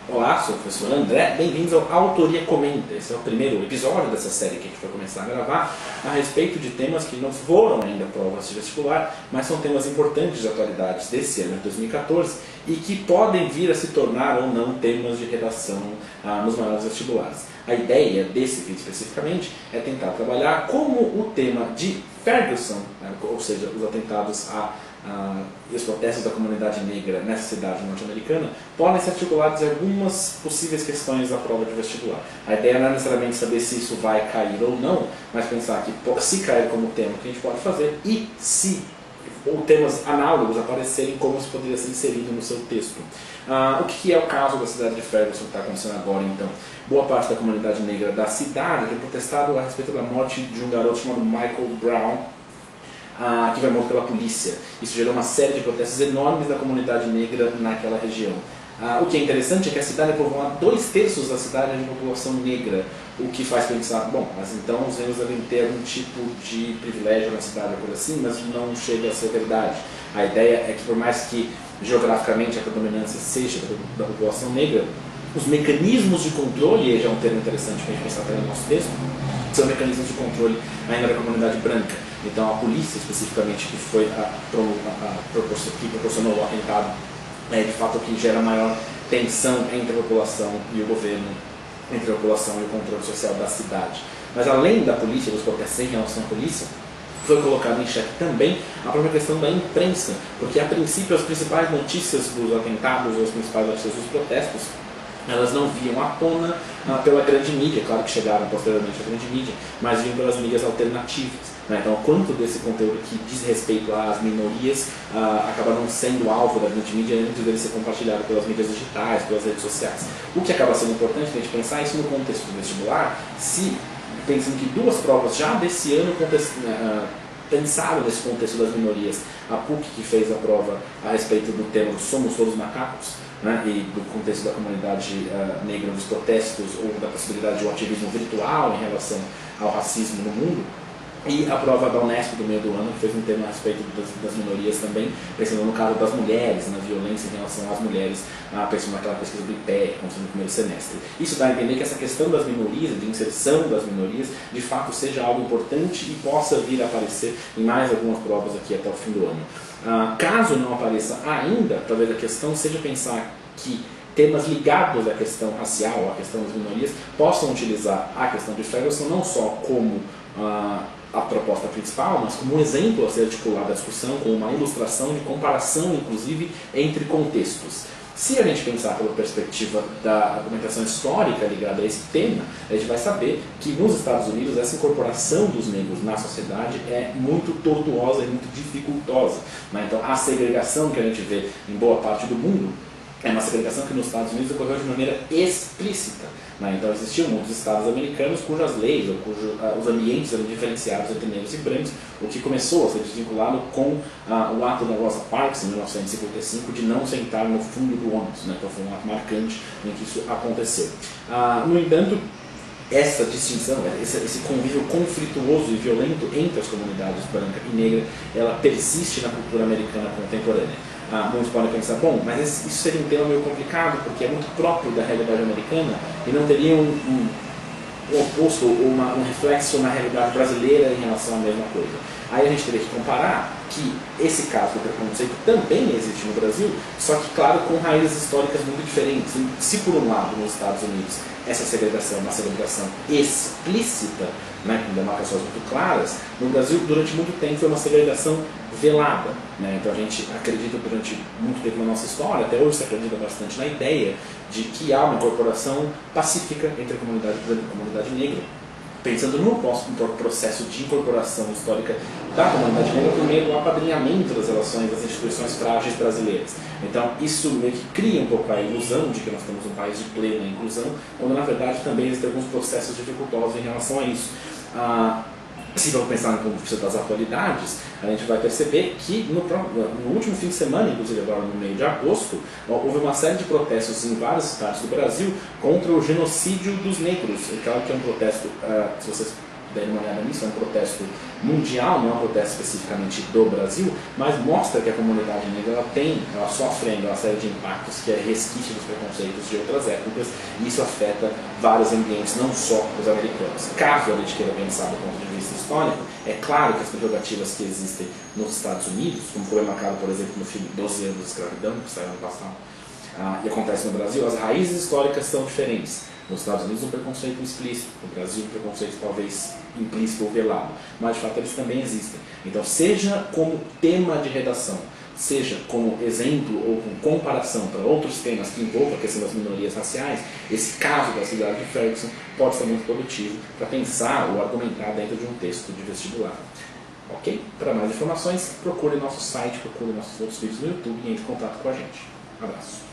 Olá, sou o professor André, bem-vindos ao Autoria Comenta. Esse é o primeiro episódio dessa série que a gente vai começar a gravar a respeito de temas que não foram ainda provas de vestibular, mas são temas importantes de atualidades desse ano de 2014 e que podem vir a se tornar ou não temas de redação nos maiores vestibulares. A ideia desse vídeo especificamente é tentar trabalhar como o tema de Ferguson, ou seja, os atentados e os protestos da comunidade negra nessa cidade norte-americana podem ser articulados em algumas possíveis questões da prova de vestibular. A ideia não é necessariamente saber se isso vai cair ou não, mas pensar que se cair como tema, o que a gente pode fazer e se ou temas análogos aparecerem, como isso poderia ser inserido no seu texto. O que é o caso da cidade de Ferguson que está acontecendo agora então? Boa parte da comunidade negra da cidade tem protestado a respeito da morte de um garoto chamado Michael Brown, que foi morto pela polícia. Isso gerou uma série de protestos enormes da comunidade negra naquela região. O que é interessante é que a cidade é povoada, 2/3 da cidade é de população negra, o que faz pensar, bom, mas então os negros devem ter algum tipo de privilégio na cidade, ou coisa assim, mas não chega a ser verdade. A ideia é que por mais que geograficamente a predominância seja da população negra, os mecanismos de controle, e já é um termo interessante para a gente pensar até no nosso texto, são mecanismos de controle ainda da comunidade branca. Então a polícia especificamente, que foi que proporcionou o atentado, é de fato o que gera maior tensão entre a população e o governo, entre a população e o controle social da cidade. Mas além da polícia, dos protestos em relação à polícia, foi colocado em xeque também a própria questão da imprensa, porque a princípio as principais notícias dos atentados, ou as principais notícias dos protestos, elas não vinham à tona pela grande mídia, claro que chegaram posteriormente à grande mídia, mas vinham pelas mídias alternativas. Então, quanto desse conteúdo que diz respeito às minorias acaba não sendo alvo da grande mídia antes dele ser compartilhado pelas mídias digitais, pelas redes sociais. O que acaba sendo importante a gente pensar isso no contexto do vestibular, pensando que duas provas já desse ano pensaram nesse contexto das minorias. A PUC, que fez a prova a respeito do tema Somos Todos Macacos, e do contexto da comunidade negra nos protestos, ou da possibilidade de um ativismo virtual em relação ao racismo no mundo. E a prova da Unesp do meio do ano, que fez um tema a respeito das minorias também, pensando no caso das mulheres, na violência em relação às mulheres, pensando naquela pesquisa do IPEC, que aconteceu no primeiro semestre. Isso dá a entender que essa questão das minorias, de inserção das minorias, de fato seja algo importante e possa vir a aparecer em mais algumas provas aqui até o fim do ano. Caso não apareça ainda, talvez a questão seja pensar que temas ligados à questão racial, à questão das minorias, possam utilizar a questão de Ferguson não só como a proposta principal, mas como um exemplo a ser articulado à discussão, como uma ilustração de comparação, inclusive, entre contextos. Se a gente pensar pela perspectiva da argumentação histórica ligada a esse tema, a gente vai saber que nos Estados Unidos essa incorporação dos negros na sociedade é muito tortuosa e muito dificultosa. Então a segregação que a gente vê em boa parte do mundo é uma segregação que nos Estados Unidos ocorreu de maneira explícita. Então existiam muitos estados americanos cujas leis, ou os ambientes eram diferenciados entre negros e brancos, o que começou a ser desvinculado com o ato da Rosa Parks, em 1955, de não sentar no fundo do ônibus. Então foi um ato marcante em que isso aconteceu. No entanto, essa distinção, esse convívio conflituoso e violento entre as comunidades branca e negra, ela persiste na cultura americana contemporânea. Muitos podem pensar, bom, mas isso seria um tema meio complicado, porque é muito próprio da realidade americana e não teria um oposto ou um reflexo na realidade brasileira em relação à mesma coisa. Aí a gente teria que comparar que esse caso do preconceito também existe no Brasil, só que, claro, com raízes históricas muito diferentes. Se por um lado, nos Estados Unidos, essa segregação é uma segregação explícita, com demarcações muito claras, no Brasil, durante muito tempo, foi uma segregação velada. Então a gente acredita durante muito tempo na nossa história, até hoje se acredita bastante na ideia de que há uma incorporação pacífica entre a comunidade branca e a comunidade negra, pensando no processo de incorporação histórica da comunidade negra por meio do apadrinhamento das relações das instituições frágeis brasileiras. Então isso meio que cria um pouco a ilusão de que nós temos um país de plena inclusão, quando na verdade também existem alguns processos dificultosos em relação a isso. Se vamos pensar no ponto de vista das atualidades, a gente vai perceber que no último fim de semana, inclusive agora no meio de agosto, houve uma série de protestos em vários estados do Brasil contra o genocídio dos negros. Claro que é um protesto, se vocês dê uma olhada nisso, é um protesto mundial, não é um protesto especificamente do Brasil, mas mostra que a comunidade negra ela sofre ainda uma série de impactos que é resquício dos preconceitos de outras épocas, e isso afeta vários ambientes, não só os americanos. Caso a gente queira pensar do ponto de vista histórico, é claro que as prerrogativas que existem nos Estados Unidos, como foi marcado, por exemplo, no filme 12 anos de escravidão, que saiu ano passado, e acontece no Brasil, as raízes históricas são diferentes. Nos Estados Unidos, um preconceito explícito, no Brasil, um preconceito talvez implícito ou velado, mas de fato eles também existem. Então, seja como tema de redação, seja como exemplo ou com comparação para outros temas que envolvam a questão das minorias raciais, esse caso da cidade de Ferguson pode ser muito produtivo para pensar ou argumentar dentro de um texto de vestibular. Ok? Para mais informações, procure nosso site, procure nossos outros vídeos no YouTube e entre em contato com a gente. Um abraço.